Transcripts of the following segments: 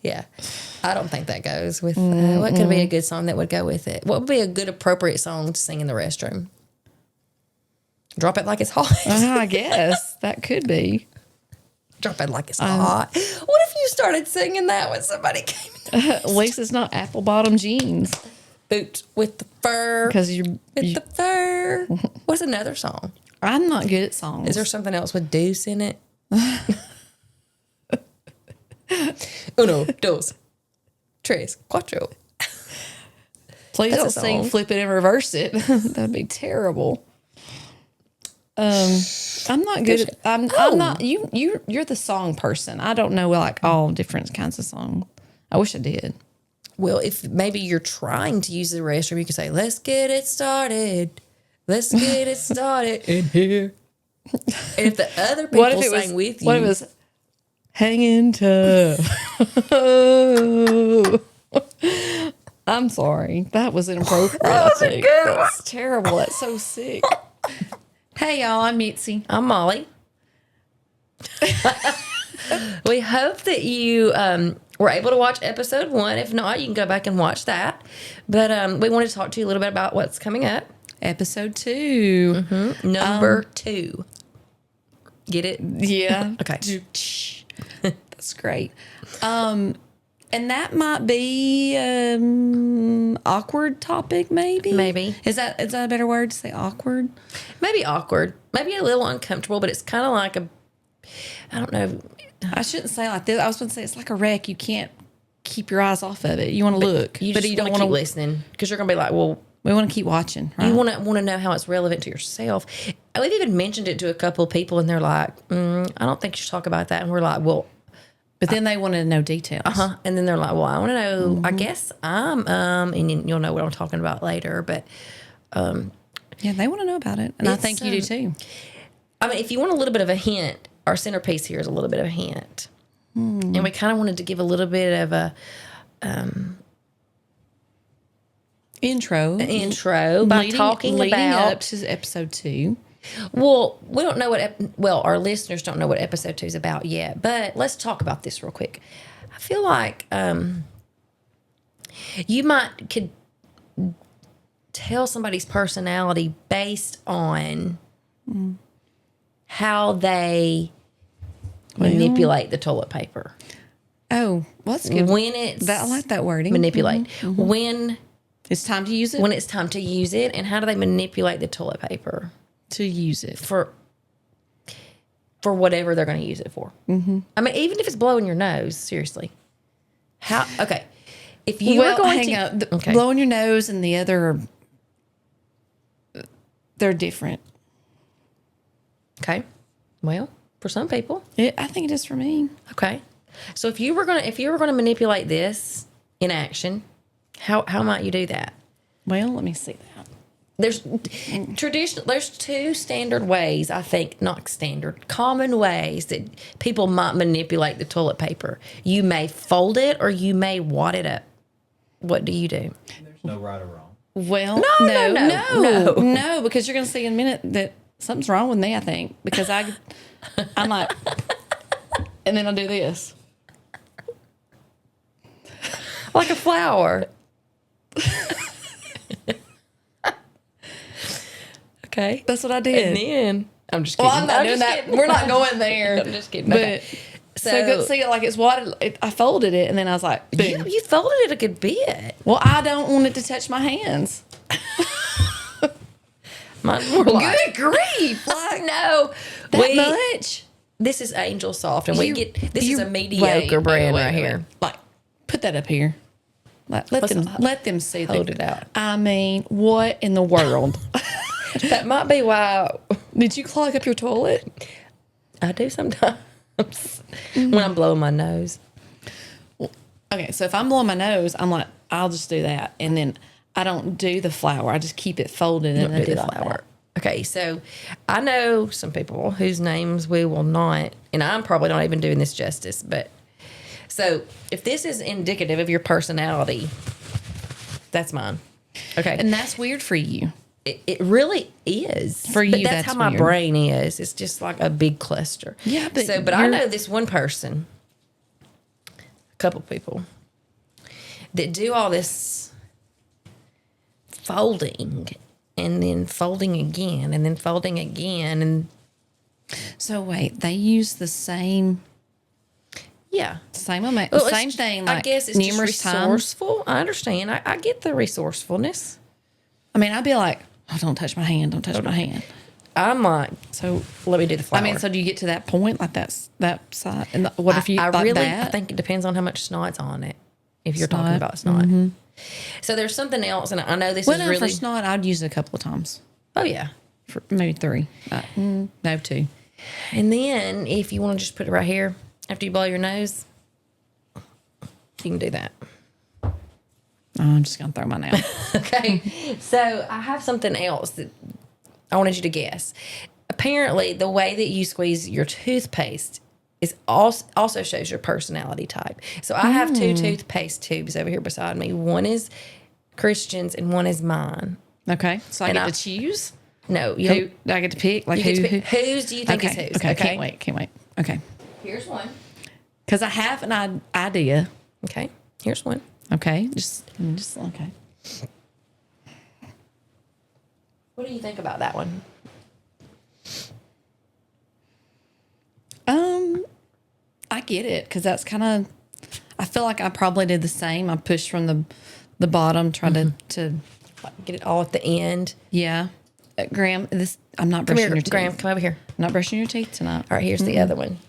Yeah. I don't think that goes with what could be a good song that would go with it. What would be a good appropriate song to sing in the restroom? Drop It Like It's Hot. I guess that could be. Drop It Like It's Hot. What if you started singing that when somebody came in? At least it's not apple bottom jeans. Boots with the fur. Because the fur. What's another song? I'm not good at songs. Is there something else with deuce in it? Uno, dos, tres, cuatro. Please That's don't a sing song. Flip It and Reverse It. That'd be terrible. I'm not good at, I'm not, you're the song person. I don't know like all different kinds of songs. I wish I did. Well, if maybe you're trying to use the restroom, you can say, let's get it started. Let's get it started in here. And if the other people sang with you. What if it was hanging tough? I'm sorry. That was inappropriate. That wasn't good. That's terrible. That's so sick. Hey, y'all. I'm Mitzi. I'm Molly. We hope that you were able to watch episode 1. If not, you can go back and watch that. But we wanted to talk to you a little bit about what's coming up. Episode 2. Number 2. Get it? Yeah. Okay. That's great. And that might be awkward topic, maybe. Maybe. Is that a better word to say? Awkward. Maybe awkward. Maybe a little uncomfortable, but it's kind of like I don't know. I shouldn't say like this. I was going to say it's like a wreck. You can't keep your eyes off of it. You want to look, But you don't want want to keep listening because you're going to be like, well, we want to keep watching. Right? you want to know how it's relevant to yourself. And we've even mentioned it to a couple of people, and they're like, I don't think you should talk about that. And we're like, well, but then they want to know details. And then they're like, well, I want to know. I guess and you'll know what I'm talking about later. But yeah, they want to know about it, and I think you do too. I mean, if you want a little bit of a hint, our centerpiece here is a little bit of a hint, and we kind of wanted to give a little bit of a intro by talking leading about up to episode 2. Well, we don't know our listeners don't know what episode 2 is about yet, but let's talk about this real quick. I feel like you could tell somebody's personality based on how they manipulate the toilet paper. Oh, well, that's good. I like that wording. Manipulate. When it's time to use it. When it's time to use it, and how do they manipulate the toilet paper? To use it for whatever they're going to use it for. I mean, even if it's blowing your nose, seriously. How? Okay, if you were going to blowing your nose and the other, they're different. Okay, well, for some people, I think it is for me. Okay, so if you were gonna manipulate this in action, how might you do that? Well, let me see that. There's 2 standard ways, I think, not standard, common ways that people might manipulate the toilet paper. You may fold it or you may wad it up. What do you do? There's no right or wrong. Well, no, because you're going to see in a minute that something's wrong with me, I think, because I'm like, and then I'll do this. Like a flower. Okay. That's what I did. And then I'm just kidding. Well, I'm not doing that. We're not going there. I'm just kidding. But Okay. So see it like it's wadded. I folded it and then I was like, boom. You folded it a good bit. Well, I don't want it to touch my hands. Mine's more like, good grief! Like, no, that much. This is Angel Soft, and this is a mediocre brand right here. Like, put that up here. Let them see. Hold it out. I mean, what in the world? That might be why. Did you clog up your toilet? I do sometimes when I'm blowing my nose. Okay, so if I'm blowing my nose, I'm like, I'll just do that, and then I don't do the flower. I just keep it folded and I do the flower. Okay, so I know some people whose names we will not, and I'm probably not even doing this justice, but so if this is indicative of your personality, that's mine. Okay. And that's weird for you. It really is. For you, but that's how my weird. brain is. It's just like a big cluster. Yeah, but I know this one person. couple people that do all this folding and then folding again and then folding again. And So wait, they use the same amount, Well, same thing. Like I guess it's numerous just times. resourceful. I understand. I get the resourcefulness. I mean, I'd be like, oh, don't touch my hand. Don't touch my hand. I'm like, so let me do the flower. I mean, so do you get to that point like that side? And what if you I like really, that? I think it depends on how much snot's on it. If you're Snot. talking about snot. So there's something else, and I know this is no, really. for snot, I'd use it a couple of times. Oh yeah. For maybe 3. No, 2. And then if you want to just put it right here after you blow your nose, you can do that. I'm just gonna throw mine out. Okay. So I have something else that I wanted you to guess. Apparently, the way that you squeeze your toothpaste is also shows your personality type. So I have 2 toothpaste tubes over here beside me. One is Christian's and one is mine. Okay, so I And get to choose. No, Who do I get to pick? Like you get to pick whose do you think is whose? Okay, can't wait. Okay, Here's one. because I have an idea. Okay. Here's one. Okay, just okay. What do you think about that one? I get it because that's kind of. I feel like I probably did the same. I pushed from the bottom, tried to Get it all at the end. yeah. Graham, I'm not Come brushing here, your teeth. Graham. Come over here. I'm not brushing your teeth tonight. All right. Here's the other one.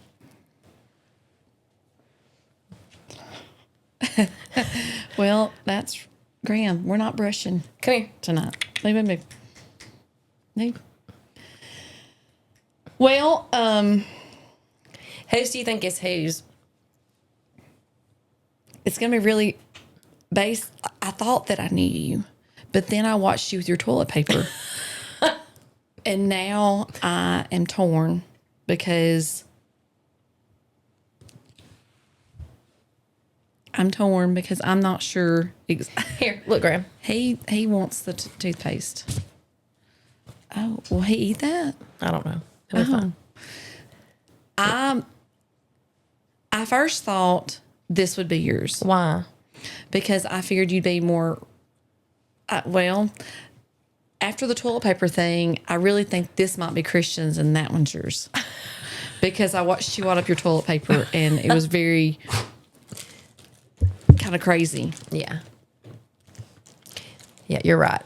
Well, that's Graham. We're not brushing Come here. tonight. Leave it be. Leave. Well, Whose do you think is whose? it's gonna be really based. I thought that I knew you, but then I watched you with your toilet paper, and now I am torn because I'm not sure. Here, look, Graham. He wants the toothpaste. Oh, will he eat that? I don't know. It'll be fine. I first thought this would be yours Why? because I figured you'd be more. Well, after the toilet paper thing, I really think this might be Christian's and that one's yours because I watched you wad up your toilet paper and it was very kind of crazy. Yeah. Yeah, you're right.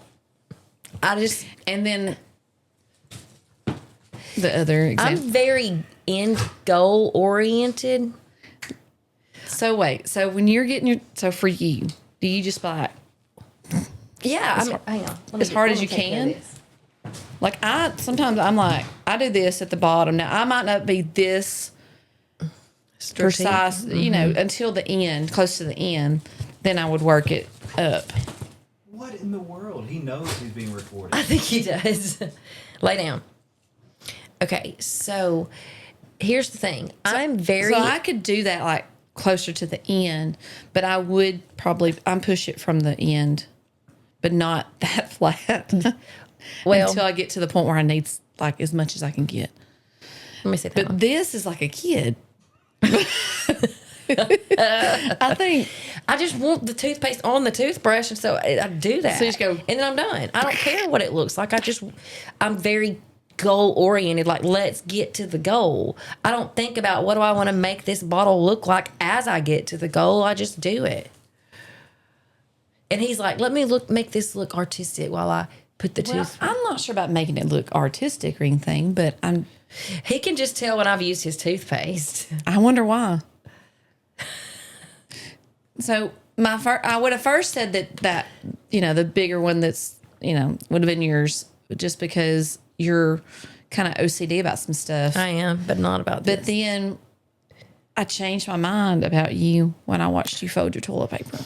And then the other I'm example. very end goal oriented. So wait, so when you're getting for you, do you just buy Yeah, hang on. Let me as hard let as me you take care of can? this. Like sometimes I'm like, I do this at the bottom. Now I might not be this precise, until the end, close to the end, then I would work it up. What in the world? He knows he's being recorded. I think he does. Lay down. Okay, so here's the thing. I'm very. So I could do that like closer to the end, but I would probably push it from the end, but not that flat. Well, until I get to the point where I need like as much as I can get. let me see that. But one. this is like a kid. I think I just want the toothpaste on the toothbrush, and so I do that. So you just go- and then I'm done. I don't care what it looks like. I'm very goal oriented. Like, let's get to the goal. I don't think about what do I want to make this bottle look like as I get to the goal. I just do it. And he's like, let me make this look artistic while I put the well, tooth. I'm not sure about making it look artistic or anything, but He can just tell when I've used his toothpaste. I wonder why. So I would have first said that the bigger one that's would have been yours, just because you're kind of OCD about some stuff. I am, but not about this. But then I changed my mind about you when I watched you fold your toilet paper.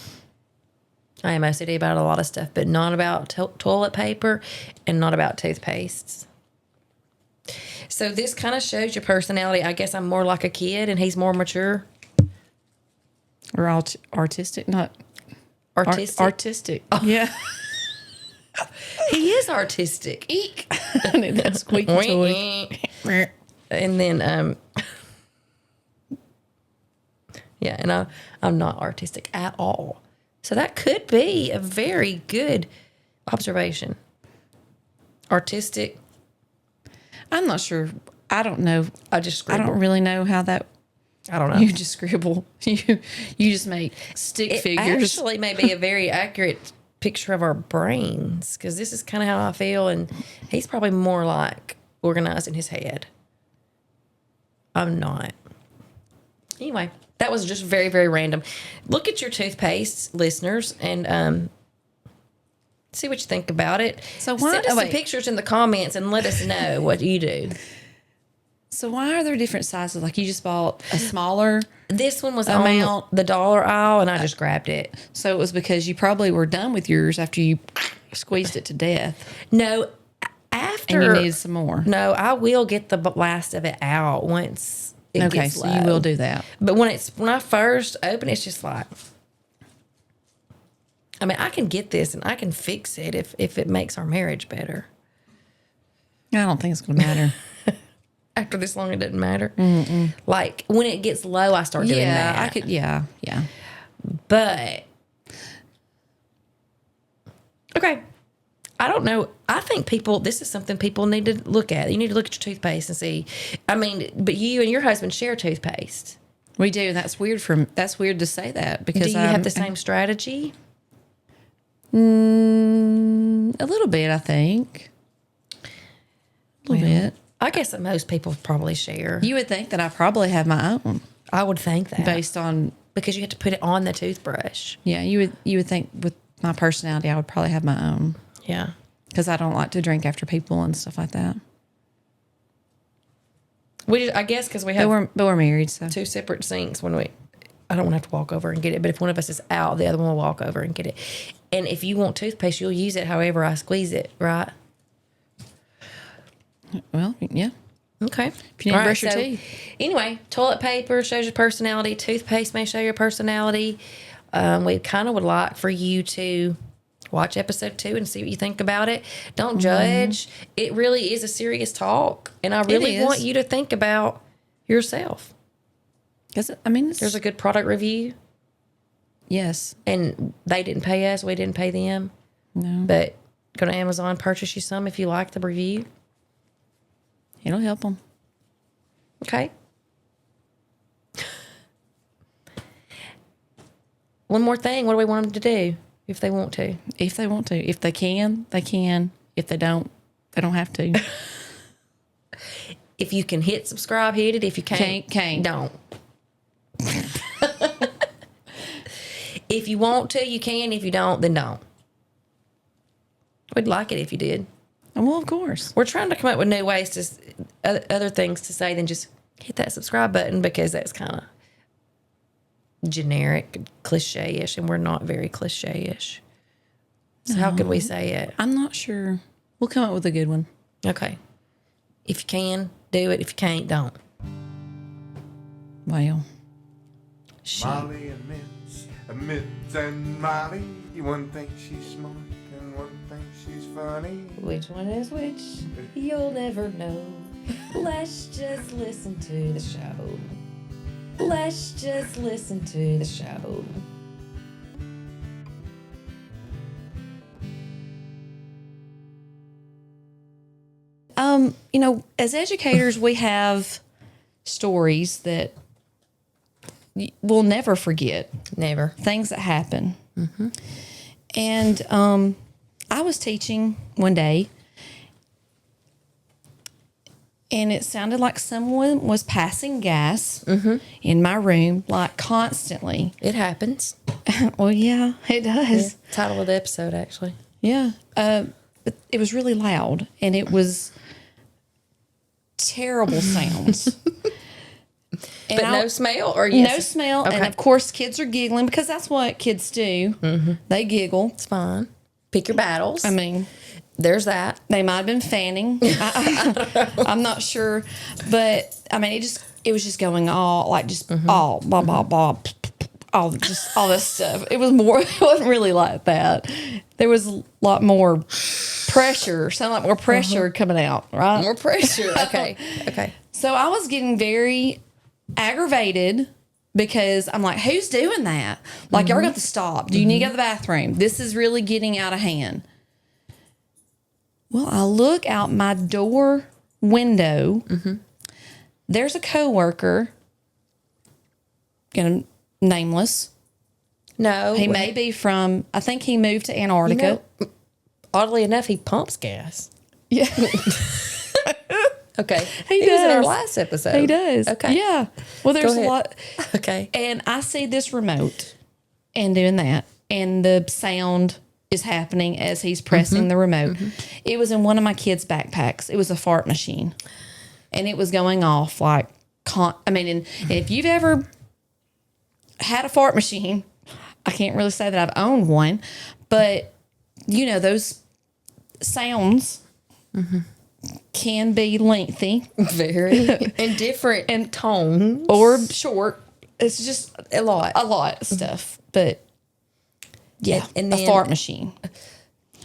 I am OCD about a lot of stuff, but not about toilet paper and not about toothpastes. So this kind of shows your personality. I guess I'm more like a kid and he's more mature. Or artistic, not Artistic. artistic. Yeah. He is artistic. Eek. I need that squeaky toy. And then, Yeah, and I'm not artistic at all. So that could be a very good observation. Artistic. I'm not sure. I don't know. I just scribble. I don't really know how that. I don't know. You just scribble. You just make stick figures. Actually may be a very accurate picture of our brains, because this is kind of how I feel, and he's probably more like organized in his head. I'm not. Anyway, that was just very, very random. Look at your toothpaste, listeners, and see what you think about it. So why? Send us some pictures in the comments and let us know what you do. So why are there different sizes? Like you just bought a smaller. This one was amount. on the dollar aisle, and I just grabbed it. So it was because you probably were done with yours after you squeezed it to death. No, after. And you needed some more. No, I will get the last of it out once it gets low. So you will do that. But when I first open it, it's just like, I mean, I can get this and I can fix it if it makes our marriage better. I don't think it's going to matter. After this long, it doesn't matter. Mm-mm. Like when it gets low, I start doing that. I could. Yeah. But okay, I don't know. I think this is something people need to look at. You need to look at your toothpaste and see. I mean, but you and your husband share toothpaste. We do. That's weird. That's weird to say that because do you have the same strategy? A little bit, I think. A little bit. I guess that most people probably share. You would think that I probably have my own. I would think that based on because you have to put it on the toothbrush. Yeah, you would think with my personality, I would probably have my own. Yeah, because I don't like to drink after people and stuff like that. I guess because we have, but we're married, so 2 separate sinks. I don't want to have to walk over and get it. But if one of us is out, the other one will walk over and get it. And if you want toothpaste, you'll use it however I squeeze it, right? Well, yeah. Okay. If you need to brush your teeth. Anyway, toilet paper shows your personality. Toothpaste may show your personality. We kind of would like for you to watch episode 2 and see what you think about it. Don't judge. It really is a serious talk. And I really want you to think about yourself. Because, I mean, there's a good product review. Yes. And they didn't pay us. We didn't pay them. No. But go to Amazon, purchase you some if you like the review. It'll help them. Okay. One more thing. What do we want them to do if they want to? If they want to. If they can, they can. If they don't have to. If you can hit subscribe, hit it. If you can't, don't. If you want to, you can. If you don't, then don't. We'd like it if you did. Well, of course. We're trying to come up with new ways to other things to say than just hit that subscribe button, because that's kind of generic, cliche-ish, and we're not very cliche-ish. So how could we say it? I'm not sure. We'll come up with a good one. Okay. If you can, do it. If you can't, don't. Well. Mollie and Mitzi and Mollie. One thinks she's smart and one thinks she's funny. Which one is which? You'll never know. Let's just listen to the show. Let's just listen to the show. As educators, we have stories that we'll never forget. Never. Things that happen. Mm-hmm. And I was teaching one day, and it sounded like someone was passing gas in my room, like constantly. It happens. Well, yeah, it does. Yeah. Title of the episode, actually. Yeah. But it was really loud, and it was terrible sounds. But no smell? Or yes? No smell. Okay. And, of course, kids are giggling because that's what kids do. Mm-hmm. They giggle. It's fine. Pick your battles. I mean, there's that. They might have been fanning. I'm not sure. But, I mean, it was just going all, like, just all, blah, blah, blah, all this stuff. It wasn't really like that. There was a lot more pressure, sounded like more pressure coming out, right? More pressure. Okay. So I was getting very aggravated because I'm like, who's doing that? Like, y'all got to stop. Do you need to go to the bathroom? This is really getting out of hand. Well, I look out my door window. There's a coworker, nameless. No. He may be from, I think he moved to Antarctica. Oddly enough, he pumps gas. Yeah. Okay. He was in our does. last episode. He does. Okay. Yeah. Well, there's a ahead. lot. Okay. And I see this remote and doing that. And the sound is happening as he's pressing the remote. It was in one of my kids' backpacks. It was a fart machine. And it was going off like, and if you've ever had a fart machine, I can't really say that I've owned one, but those sounds can be lengthy Very. And different and tone. or short. It's just A lot. of stuff. But yeah, And a then- fart machine.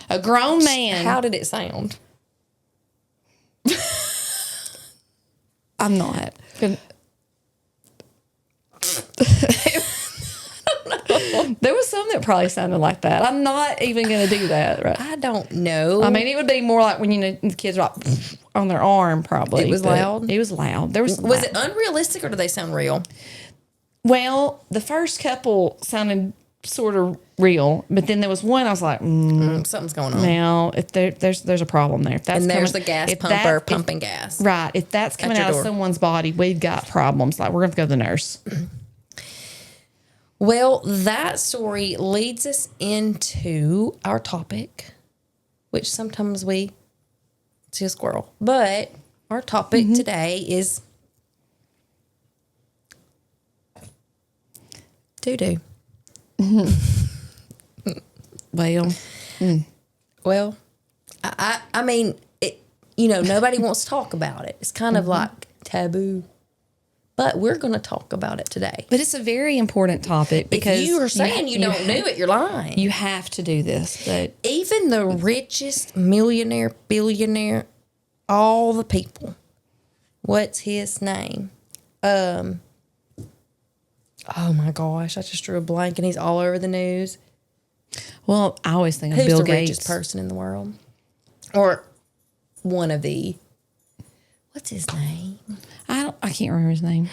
A grown man. How did it sound? I'm not. There was some that probably sounded like that. I'm not even going to do that. Right? I don't know. I mean, it would be more like when the kids are like on their arm. Probably It was but loud? It was loud. There was was it unrealistic or do they sound real? Well, the first couple sounded sort of real, but then there was one I was like, Something's going on. now if there's a problem there. If that's And there's coming- the gas if pumper that- pumping gas. Right. If that's coming your out door. of someone's body, we've got problems. Like, we're going to go to the nurse. Well, that story leads us into our topic, which sometimes we see a squirrel. But our topic today is doo-doo. Well, Well, I mean, nobody wants to talk about it. It's kind of like taboo. But we're going to talk about it today. but it's a very important topic because If you are saying you don't do it, you're lying. You have to do this, but Even the richest millionaire, billionaire, all the people. What's his name? Oh my gosh, I just drew a blank and he's all over the news. well, I always think of Who's Bill the Gates. richest person in the world? Or one of the, what's his name? I can't remember his name.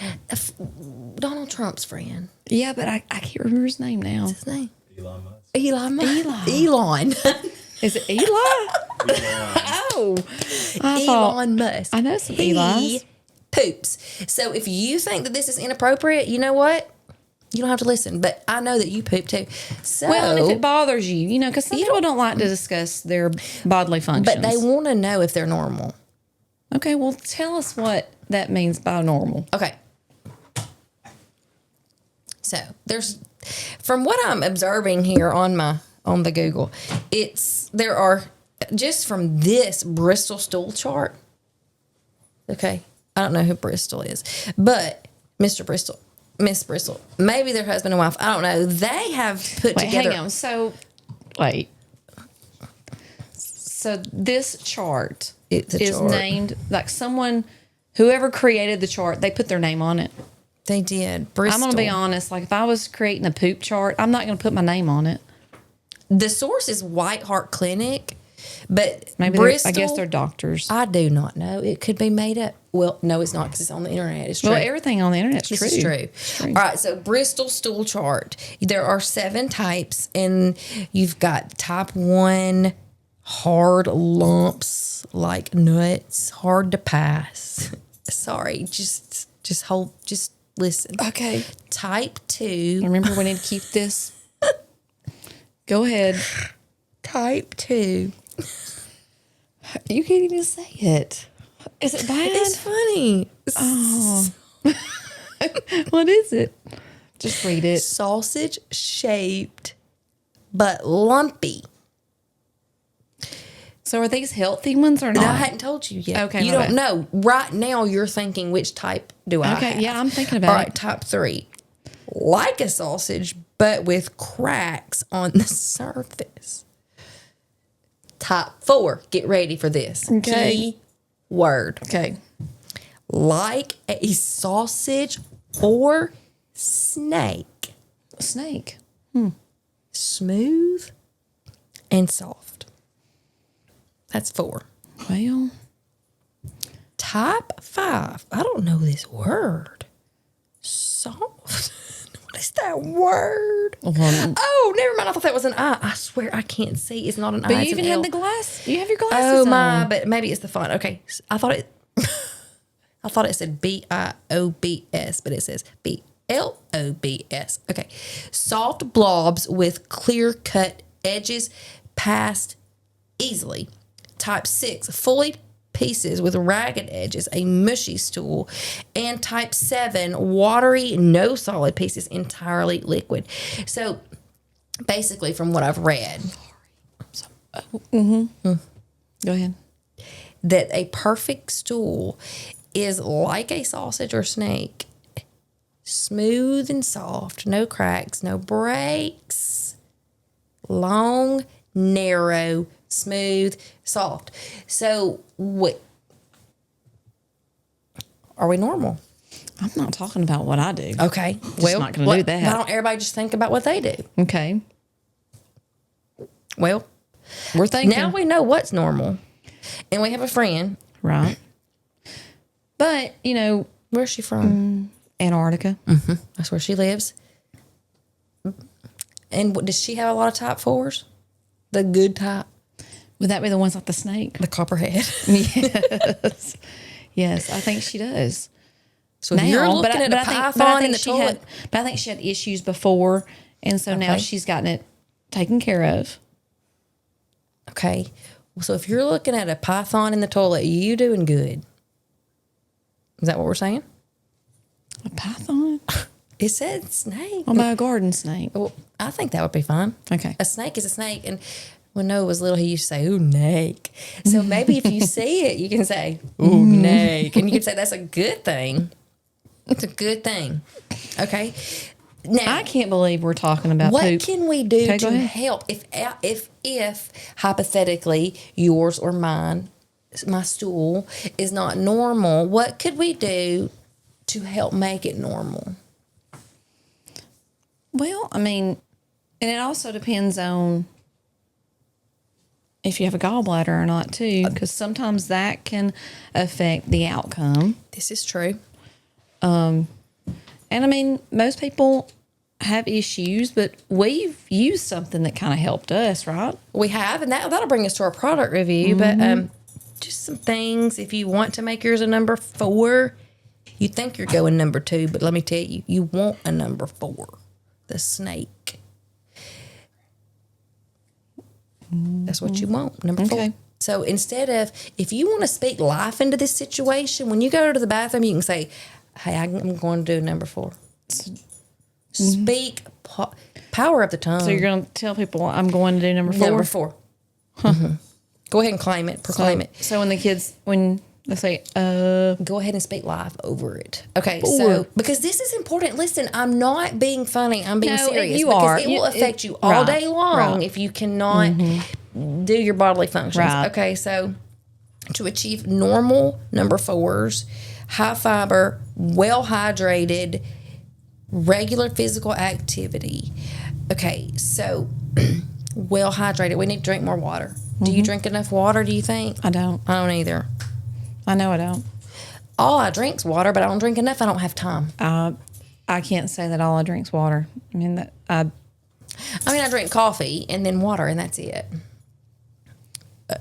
Donald Trump's friend. Yeah, but I can't remember his name now. What's his name? Elon Musk. Elon Musk. Elon. Is it Eli? Oh, I thought Elon Musk. I know some He Elis. poops. So if you think that this is inappropriate, you know what? You don't have to listen. But I know that you poop too. So, Well, and if it bothers you, because some people don't like to discuss their bodily functions. but they want to know if they're normal. Okay, well, tell us what that means by normal. Okay. So there's, from what I'm observing here on the Google, there are just from this Bristol Stool Chart. Okay, I don't know who Bristol is, but Mr. Bristol, Miss Bristol, maybe their husband and wife. I don't know. They have put Wait, together. hang on. So this chart It's a is chart. named like whoever created the chart, they put their name on it. They did. Bristol. I'm going to be honest. Like, if I was creating a poop chart, I'm not going to put my name on it. The source is White Hart Clinic, but Maybe Bristol. I guess they're doctors. I do not know. It could be made up. Well, no, it's not because it's on the internet. It's true. Well, everything on the internet's This true. is true. It's true. All right, so Bristol Stool Chart. There are 7 types, and you've got type 1, hard lumps like nuts, hard to pass. Sorry, just listen. Okay. Type 2. Remember, we need to keep this. Go ahead. Type 2. You can't even say it. Is it bad? It's funny. Oh. What is it? Just read it. Sausage shaped, but lumpy. So are these healthy ones or not? No, I hadn't told you yet. Okay, You my don't bad. know. Right now, you're thinking, which type do I Okay, have? yeah, I'm thinking about All right, it. type 3. Like a sausage, but with cracks on the surface. Type 4. Get ready for this. Okay. Key word. Okay. Like a sausage or snake. Snake. Smooth and soft. That's 4. Well, Type 5. I don't know this word. Soft. What is that word? Oh, never mind. I thought that was an I. I swear I can't see. It's not an I. but you It's even an had L. the glass. You have your glasses Oh on. my! But maybe it's the font. Okay, I thought it. I thought it said BIOBS, but it says BLOBS. Okay, soft blobs with clear cut edges passed easily. Type 6, fully pieces with ragged edges, a mushy stool. And type 7, watery, no solid pieces, entirely liquid. So basically, from what I've read, Go ahead. that a perfect stool is like a sausage or snake, smooth and soft, no cracks, no breaks, long, narrow, smooth, soft. So what? Are we normal? I'm not talking about what I do. Okay. Just not gonna do that. Why don't everybody just think about what they do? Okay. Well, We're thinking. now we know what's normal. And we have a friend. Right. But, Where's she from? Antarctica. That's where she lives. And does she have a lot of type 4s? The good type? Would that be the ones like the snake? The copperhead. Yes. Yes, I think she does. So if you're looking at a python in the she toilet. but I think she had issues before, and so now Okay. she's gotten it taken care of. Okay. So if you're looking at a python in the toilet, you doing good. Is that what we're saying? A python? It said snake. What about a garden snake? Well, I think that would be fine. Okay. A snake is a snake. And when Noah was little, he used to say, ooh, snake. So maybe if you see it, you can say, ooh, snake. And you can say that's a good thing. It's a good thing. Okay. Now, I can't believe we're talking about what poop. can we do Okay, go to ahead. help if hypothetically yours or mine, my stool is not normal? What could we do to help make it normal? Well, I mean, and it also depends on if you have a gallbladder or not, too, because sometimes that can affect the outcome. This is true. And I mean, most people have issues, but we've used something that kind of helped us, right? We have, and that'll bring us to our product review. But just some things. If you want to make yours a number 4, you think you're going number 2, but let me tell you, you want a number 4, the snake. That's what you want, number 4. Okay. So instead of, if you want to speak life into this situation, when you go to the bathroom, you can say, hey, I'm going to do number 4. Speak power of the tongue. So you're going to tell people I'm going to do number 4? number 4. Go ahead and claim it, proclaim it. So when they say, Go ahead and speak live over it. Okay, so because this is important. Listen, I'm not being funny. I'm being No, serious. you because are. it will affect you all right, day long right. if you cannot do your bodily functions. Right. Okay, so to achieve normal number 4s, high fiber, well hydrated, regular physical activity. Okay, so well hydrated. We need to drink more water. Do you drink enough water, do you think? I don't. I don't either. I know I don't. All I drink's water, but I don't drink enough. I don't have time. I can't say that all I drink's water. I mean, I drink coffee and then water, and that's it.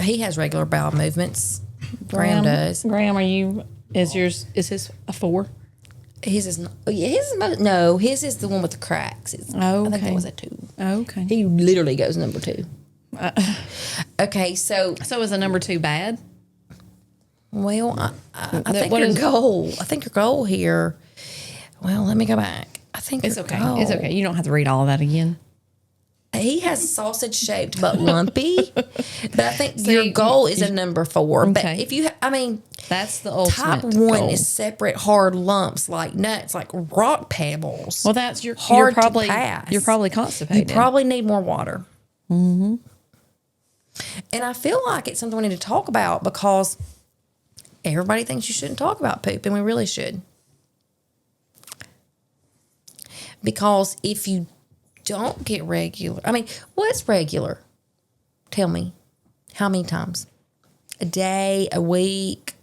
He has regular bowel movements. Graham does. Graham, is his a 4? His is not. Yeah, his is the one with the cracks. I think Okay. that was a 2. Okay. He literally goes number 2. Okay, so So is a number 2 bad? well, I think what your is- goal. I think your goal here. Well, let me go back. I think It's your okay. goal- It's okay. You don't have to read all of that again. He has sausage shaped but lumpy. But I think See, your goal is a number 4. But Okay. if you, That's the ultimate type 1 goal. is separate hard lumps like nuts, like rock pebbles. Well, that's hard you're probably to pass. you're probably You constipated. probably need more water. Mm-hmm. And I feel like it's something we need to talk about because everybody thinks you shouldn't talk about poop, and we really should. Because if you don't get regular, I mean, what's regular? Tell me, how many times? A day, a week,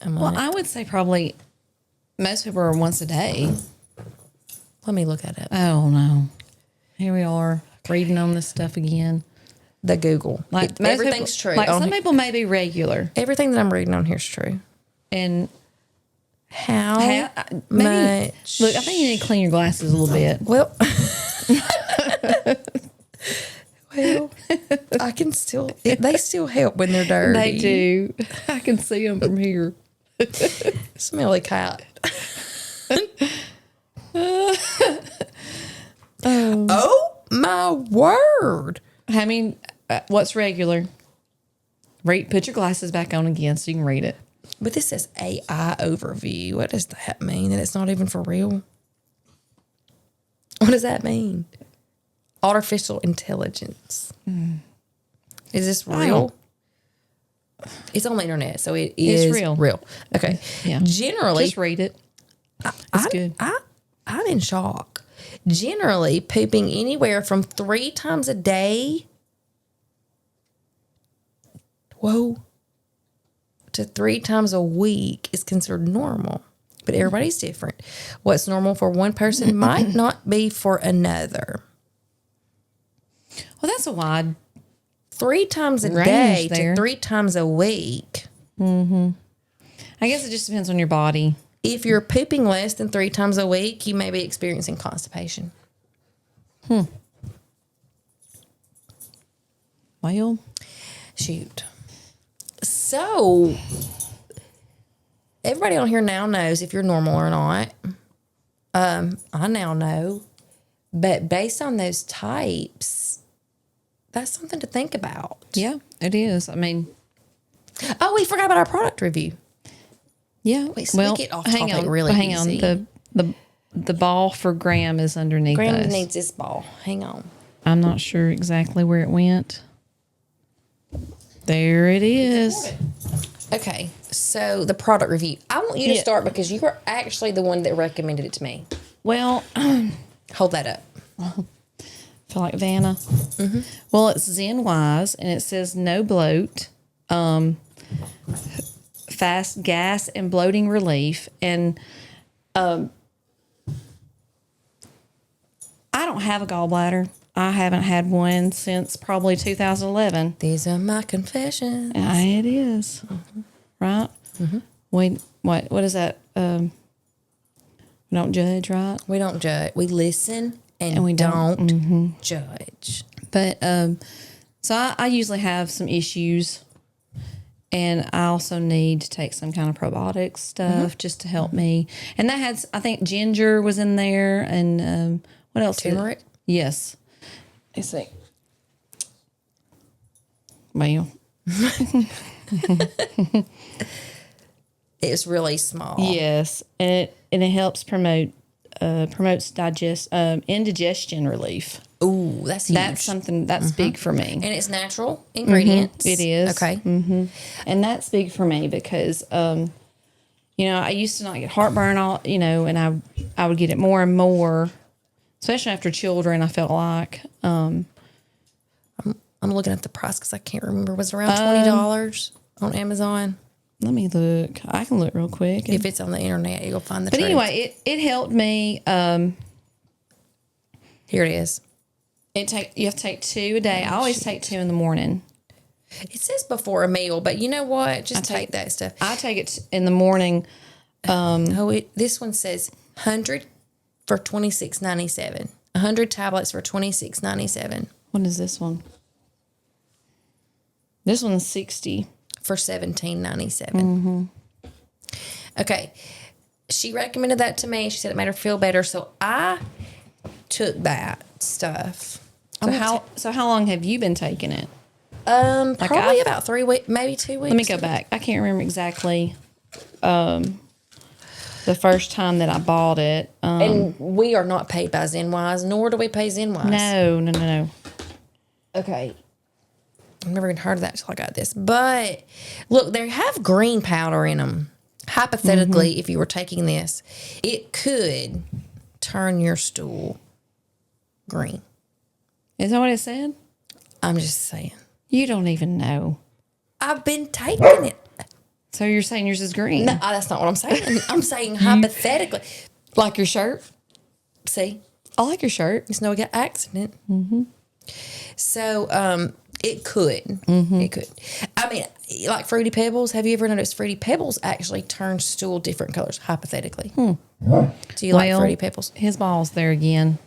a month? Well, I would say probably most people are once a day. Let me look at it. Oh, no. Here we are reading on this stuff again. The Google. Like most Everything's people, true. Like on some he- people may be regular. Everything that I'm reading on here is true. And How maybe, much? look, I think you need to clean your glasses a little bit. Well, well, I can still. They still help when they're dirty. They do. I can see them from here. Smelly cat. Oh my word! I mean, what's regular? Put your glasses back on again so you can read it. But this says AI overview. What does that mean? That it's not even for real? What does that mean? Artificial intelligence. Is this real? It's on the internet, so it is real. Okay. Yeah. Generally, Just read it. It's good. I'm in shock. Generally, pooping anywhere from 3 times a day, to 3 times a week is considered normal. But everybody's different. What's normal for one person might not be for another. Well, that's a wide 3 times a range day there. to 3 times a week. I guess it just depends on your body. If you're pooping less than 3 times a week, you may be experiencing constipation. Well, Shoot. So, everybody on here now knows if you're normal or not. I now know. But based on those types, that's something to think about. yeah, it is. I mean, Oh, we forgot about our product review. yeah. Wait, so we get off hang topic on, really hang easy. on. The ball for Graham is underneath Grandma us. needs this ball. Hang on. I'm not sure exactly where it went. There it is. Okay, so the product review. I want you to Yeah. start because you were actually the one that recommended it to me. Well, I Hold that up. feel like Vanna. Well, it's Zen Wise, and it says no bloat, fast gas and bloating relief, and I don't have a gallbladder. I haven't had one since probably 2011. These are my confessions. It is. Right? What is that? We don't judge, right? We don't judge. We listen and we we don't. don't judge. But so I usually have some issues, and I also need to take some kind of probiotic stuff just to help me. And that has, I think, ginger was in there, and what else? Turmeric? Yes. Let's see. Well, It's really small. yes, and it helps promotes indigestion relief. Ooh, that's huge. That's something that's big for me. And it's natural ingredients. It is. Okay. And that's big for me because, I used to not get heartburn, and I would get it more and more, especially after children. I felt like, I'm looking at the price because I can't remember. Was it around $20 on Amazon? let me look. I can look real quick. If it's on the internet, you'll find the But truth. anyway, it helped me. Here it is. You have to take 2 a day. I always take 2 in the morning. It says before a meal, but you know what? Just take that stuff. I take it in the morning. This one says 100 for $26.97. 100 tablets for $26.97 What is this one? This one's 60. for $17.97. Okay. She recommended that to me. She said it made her feel better. So I took that stuff. So how long have you been taking it? Probably about 3 weeks, maybe 2 weeks. Let me go back. I can't remember exactly the first time that I bought it. And we are not paid by ZenWise, nor do we pay ZenWise. No. Okay. I've never even heard of that until I got this. But look, they have green powder in them. Hypothetically, if you were taking this, it could turn your stool green. Is that what it said? I'm just saying. You don't even know. I've been taking it. So you're saying yours is green? No, that's not what I'm saying. I'm saying hypothetically. Like your shirt? See, I like your shirt. it's no accident. Mm-hmm. So it could. It could. I mean, like Fruity Pebbles. Have you ever noticed Fruity Pebbles actually turn stool different colors, hypothetically? Do you like Fruity Pebbles? His ball's there again.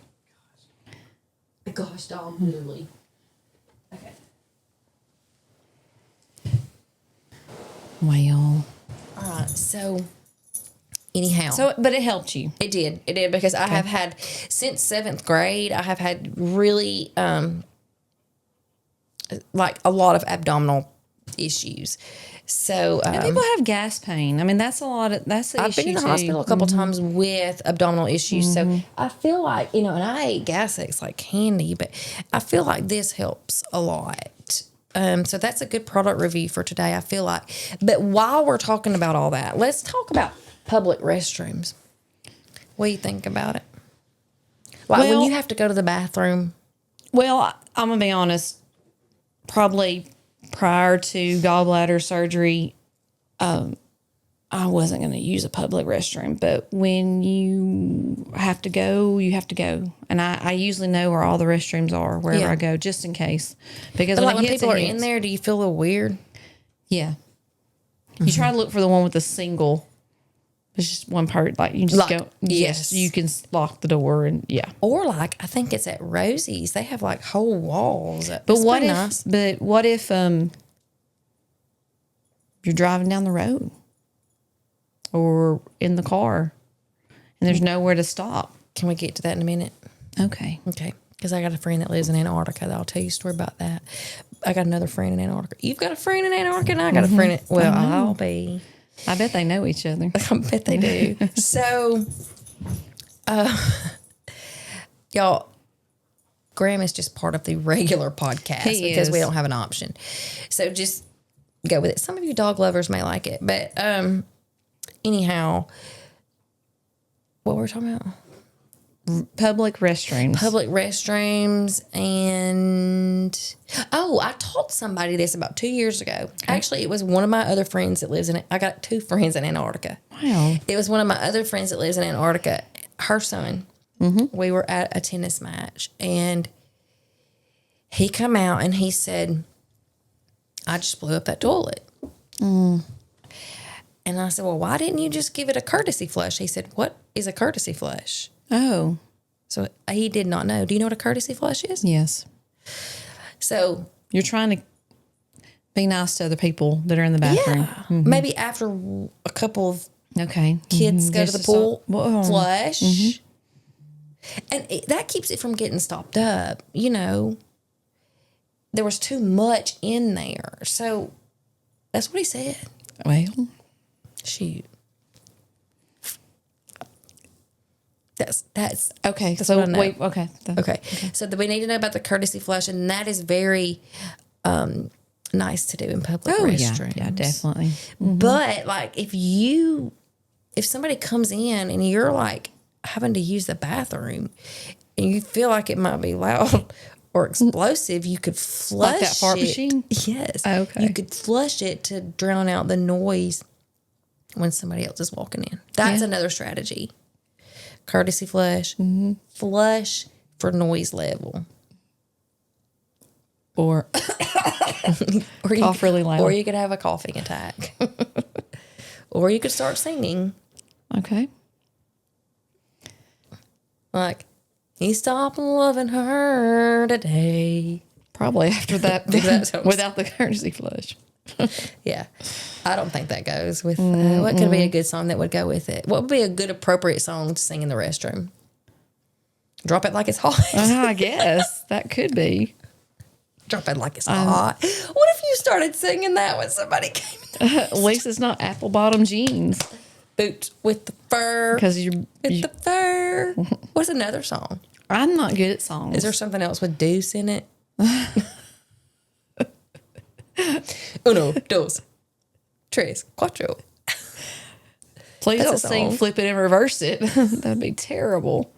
Gosh, dog, literally. Okay. Well. All right. So, anyhow. But it helped you. It did. It did because I have had, since 7th grade, I have had really, like a lot of abdominal issues. So, And people have gas pain. I mean, that's that's the I've issue been in the too. hospital a couple times with abdominal issues. So I feel like, and I ate Gas-X like candy, but I feel like this helps a lot. So that's a good product review for today, I feel like. But while we're talking about all that, let's talk about public restrooms. What do you think about it? Like when you have to go to the bathroom. Well, I'm going to be honest. Probably prior to gallbladder surgery, I wasn't going to use a public restroom. But when you have to go, you have to go. And I usually know where all the restrooms are, wherever I go, just in case. Because But like when it hits, people are it in hits. there, do you feel a little weird? Yeah. You try to look for the one with the single. It's just one part. Like you just go. yes. You can lock the door and Or like, I think it's at Rosie's. They have like whole walls. But what if you're driving down the road or in the car and there's nowhere to stop? Can we get to that in a minute? Okay. Okay. Because I got a friend that lives in Antarctica. I'll tell you a story about that. I got another friend in Antarctica. You've got a friend in Antarctica, and I got a friend in, well, I'll be. I bet they know each other. I bet they do. So, y'all, Graham is just part of the regular podcast because we don't have an option. So just go with it. Some of you dog lovers may like it, but anyhow, what were we talking about? Public restrooms. Public restrooms, and I taught somebody this about 2 years ago. Okay. Actually, it was one of my other friends that lives in it. I got 2 friends in Antarctica. Wow. It was one of my other friends that lives in Antarctica. Her son. Mm-hmm. We were at a tennis match, and he come out and he said, "I just blew up that toilet." And I said, "Well, why didn't you just give it a courtesy flush?" He said, "What is a courtesy flush?" Oh. So he did not know. Do you know what a courtesy flush is? Yes. So you're trying to be nice to other people that are in the bathroom. yeah, maybe after a couple of kids go to the pool, flush, and that keeps it from getting stopped up. There was too much in there, so that's what he said. Well, shoot. That's okay. That's So what I know. wait. Okay. Okay. So we need to know about the courtesy flush, and that is very nice to do in public restrooms. Yeah, definitely. But like if somebody comes in and you're like having to use the bathroom and you feel like it might be loud or explosive, you could flush like that fart it. machine? Yes. Okay. You could flush it to drown out the noise when somebody else is walking in. That's another strategy. Courtesy flush. Flush for noise level. Or cough really loud. Or you could have a coughing attack. Or you could start singing. Okay. Like, he stopped loving her today. Probably after that, without the courtesy flush. Yeah. I don't think that goes with, what could be a good song that would go with it? What would be a good appropriate song to sing in the restroom? Drop It Like It's Hot. I guess that could be. Drop It Like It's Hot. What if you started singing that when somebody came in? At least it's not apple bottom jeans. Boots with the fur. Because you're with the fur. What's another song? I'm not good at songs. Is there something else with deuce in it? Uno, dos, tres, cuatro. Please That's don't a sing song. Flip It and Reverse It. That'd be terrible.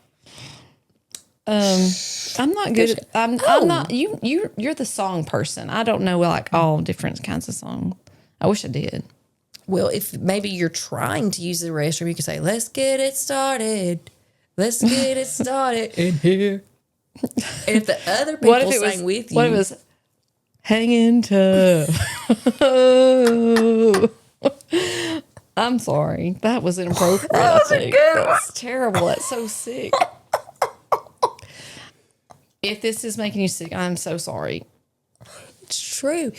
I'm not good at, I'm not, you're the song person. I don't know like all different kinds of songs. I wish I did. Well, if maybe you're trying to use the restroom, you could say, let's get it started. Let's get it started in here. And if the other people sang with you. What if it was hanging tough? I'm sorry. That was inappropriate. That was a good one. That's terrible. That's so sick. If this is making you sick, I'm so sorry. It's true.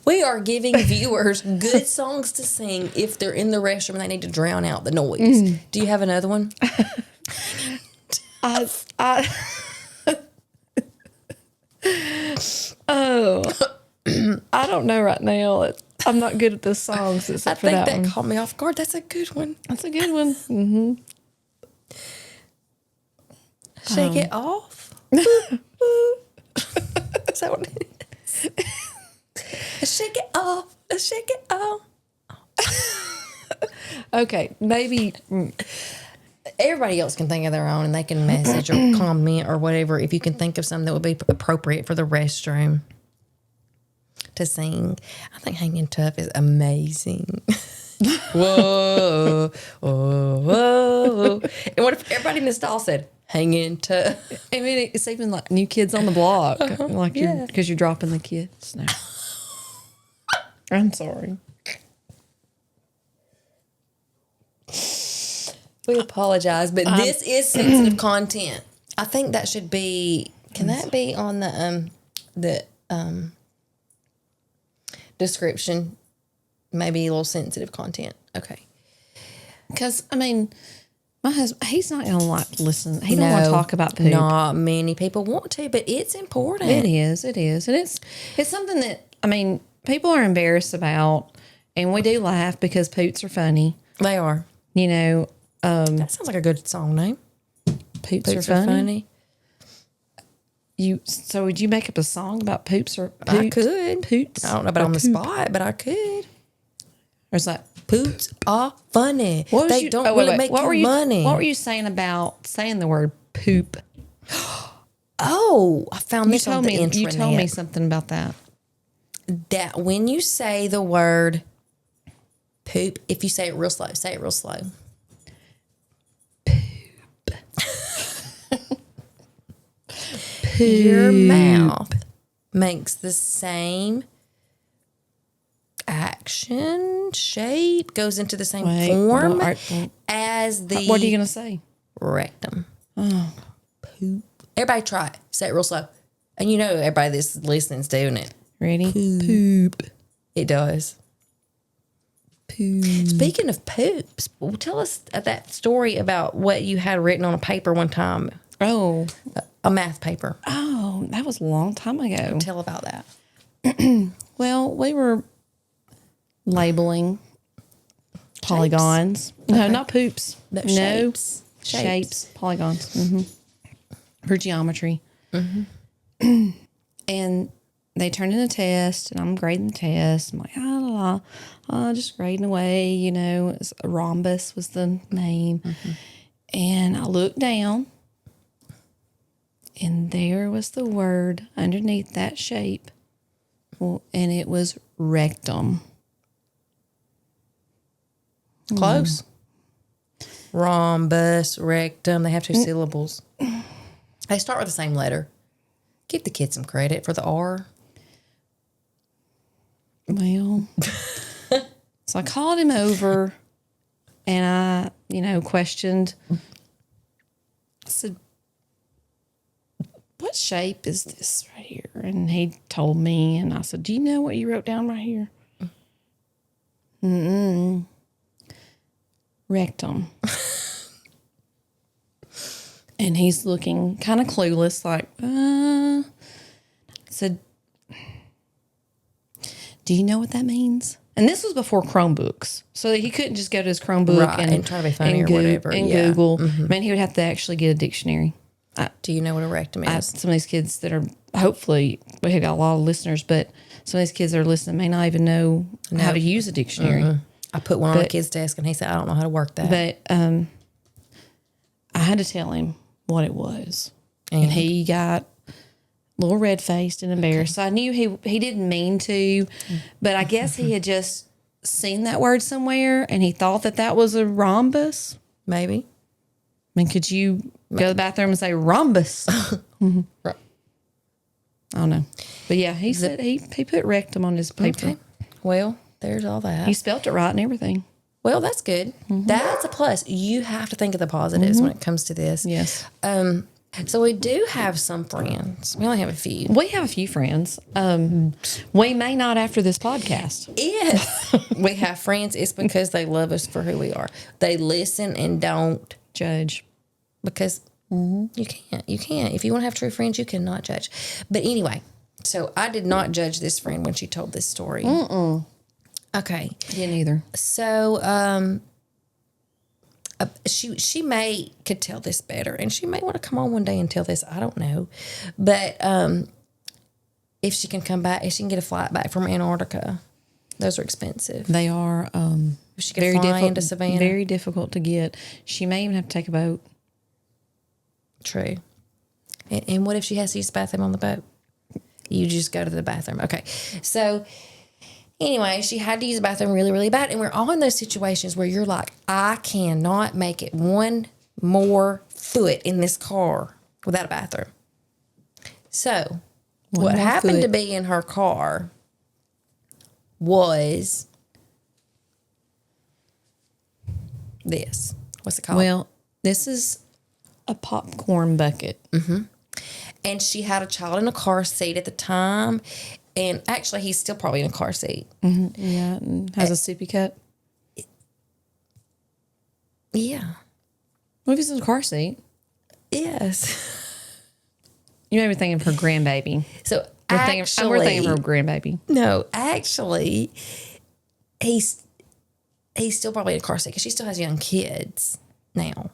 We are giving viewers good songs to sing if they're in the restroom and they need to drown out the noise. Do you have another one? I don't know right now. I'm not good at the songs. I think that caught me off guard. That's a good one. That's a good one. Mm-hmm. Shake it off. Is that what it is? Shake it off. Shake it off. Okay, maybe everybody else can think of their own and they can message or comment or whatever if you can think of something that would be appropriate for the restroom to sing. I think Hanging Tough is amazing. Whoa, whoa, whoa. And what if everybody in the stall said, Hanging Tough? I mean, it's even like New Kids on the Block. Like yeah. because you're dropping the kids. No. I'm sorry. We apologize, but this is sensitive content. I think that should be. Can that be on the description? Maybe a little sensitive content. Okay. Because I mean, my husband, he's not gonna like listen. He don't want to talk about poop. Not many people want to, but it's important. It is, and it's something that I mean, people are embarrassed about, and we do laugh because poots are funny. They are. You know. That sounds like a good song name. Poops are funny. So would you make up a song about poops or poots? I could. Poots. I don't know about on the spot, but I could. Or it's like poots are funny. They don't really make you money. What were you saying about saying the word poop? Oh, I found this on the intranet. You told me something about that. That when you say the word poop, if you say it real slow, say it real slow. Your mouth makes the same action, shape, goes into the same form as the... What are you going to say? Rectum. Oh. Poop. Everybody try it. Say it real slow. And you know everybody that's listening's doing it. Ready? Poop. It does. Poop. Speaking of poops, tell us that story about what you had written on a paper one time. Oh. A math paper. Oh, that was a long time ago. Tell about that. Well, we were labeling polygons. Okay. No, not poops. No, shapes. Polygons. Mm-hmm. For geometry. Mm-hmm. And they turned in a test, and I'm grading the test. I'm like, just grading away, you know. A Rhombus was the name. Mm-hmm. And I looked down. And there was the word underneath that shape. Well, and it was rectum. Close. Rhombus, rectum. They have two syllables. They start with the same letter. Give the kids some credit for the R. Well, so I called him over and I, questioned. I said, what shape is this right here? And he told me, and I said, do you know what you wrote down right here? Rectum. And he's looking kind of clueless, like, I said, do you know what that means? And this was before Chromebooks. So he couldn't just go to his Chromebook and try to be funny or whatever. And Google. Mm-hmm. I mean, he would have to actually get a dictionary. Do you know what a rectum is? Some of these kids that are, hopefully, we have got a lot of listeners, but some of these kids that are listening may not even know how to use a dictionary. Mm-hmm. I put one on the kid's desk and he said, I don't know how to work that. But I had to tell him what it was. and he got a little red-faced and embarrassed. So I knew he didn't mean to, but I guess he had just seen that word somewhere, and he thought that was a rhombus. Maybe. I mean, could you go to the bathroom and say rhombus? Right. I don't know. But yeah, he said he put rectum on his paper. Okay. Well, there's all that. He spelt it right and everything. Well, that's good. That's a plus. You have to think of the positives when it comes to this. Yes. So we do have some friends. We only have a few. We have a few friends. We may not after this podcast. If we have friends, it's because they love us for who we are. They listen and don't Judge. because you can't. You can't. If you want to have true friends, you cannot judge. But anyway, so I did not judge this friend when she told this story. Okay. Didn't either. So she could tell this better, and she may want to come on one day and tell this. I don't know, but if she can come back, if she can get a flight back from Antarctica, those are expensive. They are If she could fly into Savannah, very difficult to get. She may even have to take a boat. True. And what if she has to use the bathroom on the boat? You just go to the bathroom. Okay, so. Anyway, she had to use the bathroom really, really bad. And we're all in those situations where you're like, I cannot make it one more foot in this car without a bathroom. So, what happened to be in her car was this. What's it called? Well, this is a popcorn bucket. And she had a child in a car seat at the time. And actually, he's still probably in a car seat. Yeah, and has a sippy cup. Yeah. What if he's in a car seat? Yes. You made me thinking of her grandbaby. So We're actually, thinking of her grandbaby. no, actually, he's still probably in a car seat because she still has young kids now.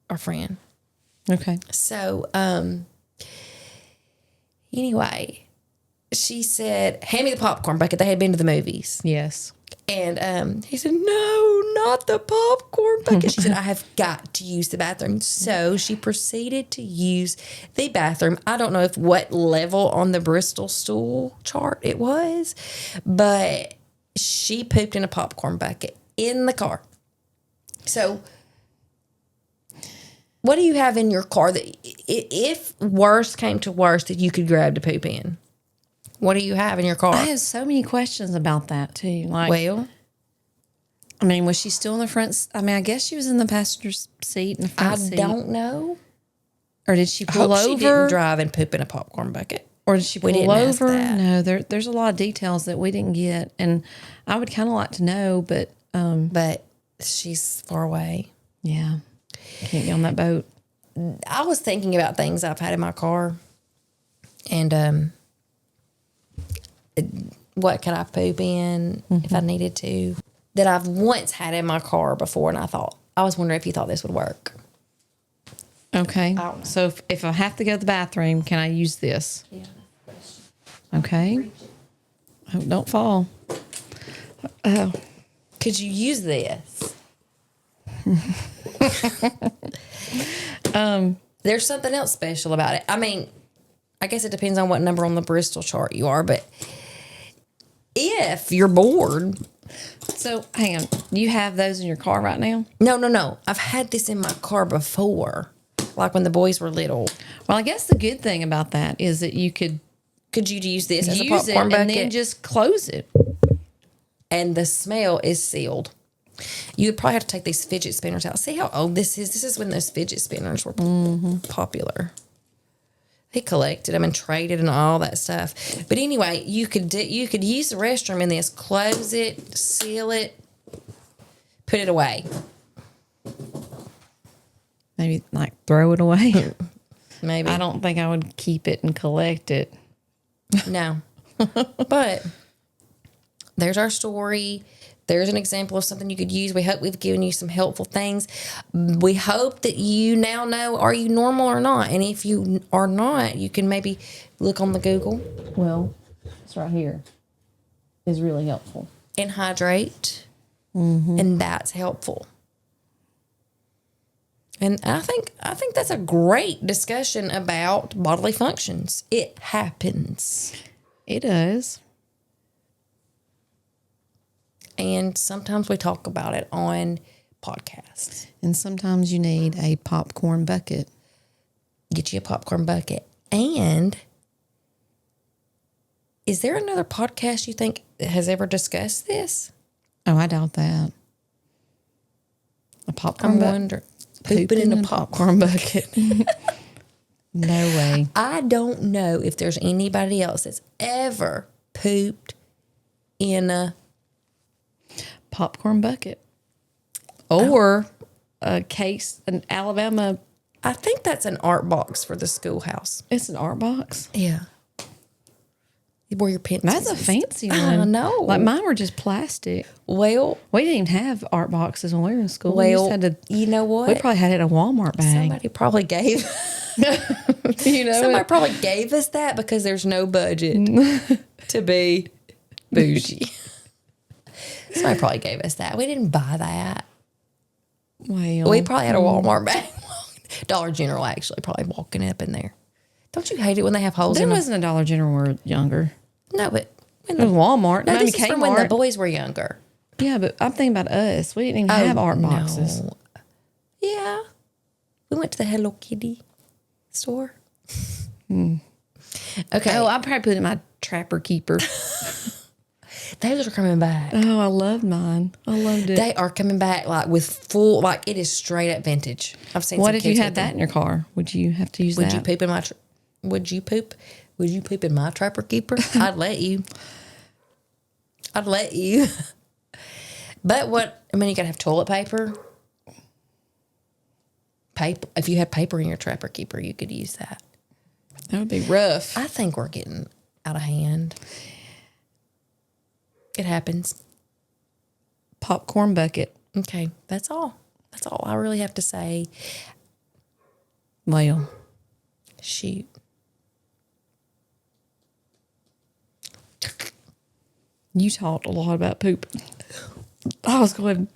Our friend. Okay. So, anyway, she said, "Hand me the popcorn bucket." They had been to the movies. Yes. And he said, "No, not the popcorn bucket." She said, "I have got to use the bathroom." So she proceeded to use the bathroom. I don't know what level on the Bristol Stool Chart it was, but she pooped in a popcorn bucket in the car. So what do you have in your car that if worst came to worst that you could grab to poop in? What do you have in your car? I have so many questions about that too. Like, Well, I mean, was she still in the front? I mean, I guess she was in the passenger seat in the front I seat. don't know. Or did she I pull hope over? she didn't drive and poop in a popcorn bucket. Or did she pull didn't ask over? that. No, there's a lot of details that we didn't get, and I would kind of like to know, but But she's far away. yeah, can't get on that boat. I was thinking about things I've had in my car, and what could I poop in if I needed to? That I've once had in my car before, and I was wondering if you thought this would work. Okay, I don't know. so if I have to go to the bathroom, can I use this? Yeah. Okay. Oh, don't fall. Oh, Could you use this? There's something else special about it. I mean, I guess it depends on what number on the Bristol chart you are, but if you're bored. so hang on. You have those in your car right now? No. I've had this in my car before, like when the boys were little. Well, I guess the good thing about that is that you could Could you use this as a use it popcorn bucket? and then just close it. And the smell is sealed. You would probably have to take these fidget spinners out. See how old this is? This is when those fidget spinners were popular. He collected them and traded and all that stuff. But anyway, you could use the restroom in this. Close it, seal it, put it away. Maybe like throw it away. Maybe. I don't think I would keep it and collect it. No. But there's our story. There's an example of something you could use. We hope we've given you some helpful things. We hope that you now know, are you normal or not? And if you are not, you can maybe look on the Google Well, it's right here. Is really helpful. and hydrate. And that's helpful. And I think that's a great discussion about bodily functions. It happens. It does. And sometimes we talk about it on podcasts. And sometimes you need a popcorn bucket. Get you a popcorn bucket. And is there another podcast you think has ever discussed this? Oh, I doubt that. A popcorn I'm bucket. wondering. Pooping in a popcorn bucket. No way. I don't know if there's anybody else that's ever pooped in a Popcorn bucket. Or a case, an Alabama. I think that's an art box for the schoolhouse. It's an art box. Yeah. Where your pencils. That's a fancy one. I know. Like mine were just plastic. Well, We didn't even have art boxes when we were in school. We just well, had to, you know what? we probably had it in a Walmart bag. Somebody probably gave You know, somebody probably gave us that because there's no budget to be bougie. Somebody probably gave us that. We didn't buy that. well, We probably had a Walmart bag. Dollar General, actually, probably walking up in there. Don't you hate it when they have holes there in them? wasn't a Dollar General when we were younger. No, but when It was Walmart. no, Maybe this is from when the Kmart. boys were younger. Yeah, but I'm thinking about us. We didn't even have art boxes. No. Yeah. We went to the Hello Kitty store. Okay. Oh, I probably put it in my Trapper Keeper. Those are coming back. Oh, I loved mine. I loved it. They are coming back like with full, like it is straight up vintage. I've seen. What some if you kids had with that them. in your car? Would you have to use Would that? you poop in my? Would you poop? Would you poop in my Trapper Keeper? I'd let you. I'd let you. But what? I mean, you gotta have toilet paper. Paper. If you had paper in your Trapper Keeper, you could use that. That would be rough. I think we're getting out of hand. It happens. Popcorn bucket. Okay, that's all. That's all I really have to say. Well, Shoot. you talked a lot about poop. I was going,